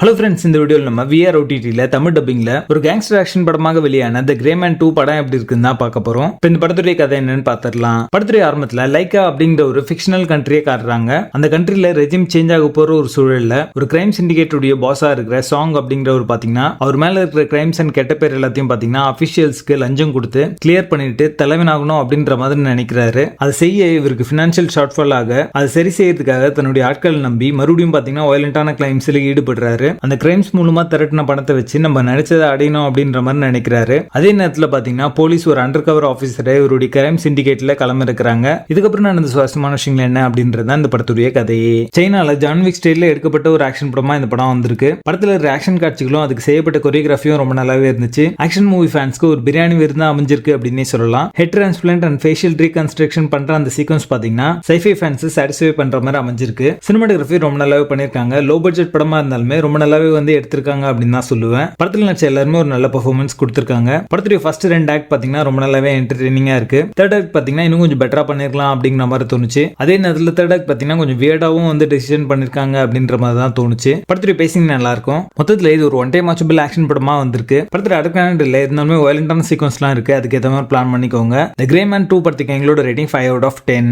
Hello friends, இந்த வீடியோவில் நம்ம VR OTTல தமிழ் டப்பிங்ல ஒரு கேங்ஸ்டர் ஆக்ஷன் படமாக வெளியான த கிரே மேன் 2 படம் எப்படி இருக்குன்னு தான் பார்க்க போறோம். இப்போ இந்த படத்துடைய கதை என்னன்னு பார்த்துடலாம். படத்துடைய ஆரம்பத்தில் லைக்கா அப்படிங்கிற ஒரு ஃபிக்ஷனல் கண்ட்ரியை காட்டுறாங்க. அந்த கண்ட்ரில ரெஜிம் சேஞ்ச் ஆக போற ஒரு சூழல்ல ஒரு கிரைம் சிண்டிகேட்டுடைய பாஸா இருக்கிற சாங் அப்படிங்கிறவர் பாத்தீங்கன்னா அவர் மேல இருக்கிற கிரைம்ஸ் அண்ட் கெட்ட பேர் எல்லாத்தையும் பாத்தீங்கன்னா அபிஷியல்ஸ்க்கு லஞ்சம் கொடுத்து கிளியர் பண்ணிட்டு தலைவனாகணும் அப்படின்ற மாதிரி நினைக்கிறாரு. அதை செய்ய இவருக்கு பினான்சியல் ஷார்ட்ஃபால் ஆக அதை சரி செய்யறதுக்காக தன்னுடைய ஆட்கள் நம்பி மறுபடியும் பாத்தீங்கன்னா வயலண்டான கிரைம்ஸ்ல ஈடுபடுறாரு. அந்த கிரைம்ஸ் மூலமா திரட்டின பணத்தை வச்சு நம்ம நினைச்சதை அடையணும் அப்படின்ற மாதிரி நினைக்கிறாரு. அதே நேரத்தில் பாத்தீங்கன்னா போலீஸ் ஒரு அண்டர் கவர் ஆபீசரை இவருடைய கிரைம் சிண்டிகேட்ல களமிருக்கிறாங்க. இதுக்கப்புறம் நடந்த சுவாரஸ்யமான விஷயங்கள் என்ன அப்படின்றத இந்த படத்துடைய கதையே. சைனால ஜான்விக் ஸ்டைல்ல எடுக்கப்பட்ட ஒரு ஆக்ஷன் படமா இந்த படம் வந்திருக்கு. படத்துல இருக்கிற ஆக்ஷன் காட்சிகளும் அதுக்கு செய்யப்பட்ட கொரியோகிராஃபியும் ரொம்ப நல்லாவே இருந்துச்சு. ஆக்ஷன் மூவி ஃபேன்ஸ்க்கு ஒரு பிரியாணி விருந்தா அமைஞ்சிருக்கு அப்படின்னே சொல்லலாம். Head transplant and facial reconstruction பண்ற அந்த சீக்வன்ஸ் பாத்தீங்கன்னா சைஃபை ஃபேன்ஸ் சாட்டிஸ்ஃபை பண்ற மாதிரி அமைஞ்சிருக்கு. சினிமாட்டோகிராஃபி ரொம்ப நல்லாவே பண்ணிருக்காங்க. லோ பட்ஜெட் படமா இருந்தாலுமே ரொம்ப நல்லாவே வந்து எடுத்திருக்காங்க அப்படின்னு தான் சொல்லுவேன். படத்துல நடிச்ச எல்லாருமே ஒரு நல்ல பெர்ஃபார்மன்ஸ் கொடுத்திருக்காங்க. படத்துடைய ஃபர்ஸ்ட் 2 ஆக்ட் பாத்தீங்கன்னா ரொம்ப நல்லாவே என்டர்டெய்னிங்கா இருக்கு. தேர்ட் ஆக்ட் பாத்தீங்கன்னா இன்னும் கொஞ்சம் பெட்டரா பண்ணிருக்கலாம் அப்படிங்கிற மாதிரி தோணுச்சு. அதே நேரத்தில் தேர்ட் ஆக்ட் பாத்தீங்கன்னா கொஞ்சம் வியர்டாவும் வந்து டெசிஷன் பண்ணிருக்காங்க அப்படின்ற மாதிரி தான் தோணுச்சு. படத்துடைய பேசிங் நல்லா இருக்கும். மொத்தத்துல இது ஒரு ஒன் டைம் வாட்சபிள் ஆக்ஷன் படமா வந்திருக்கு. படத்துல அடுக்கான இல்ல இருந்தாலுமே வயலண்டான சீக்வன்ஸ்லாம் இருக்கு. அதுக்கு ஏற்ற மாதிரி பிளான் பண்ணிக்கோங்க. தி கிரே மேன் 2 படத்துக்கு எங்களோட ரேட்டிங் 5 out of 10.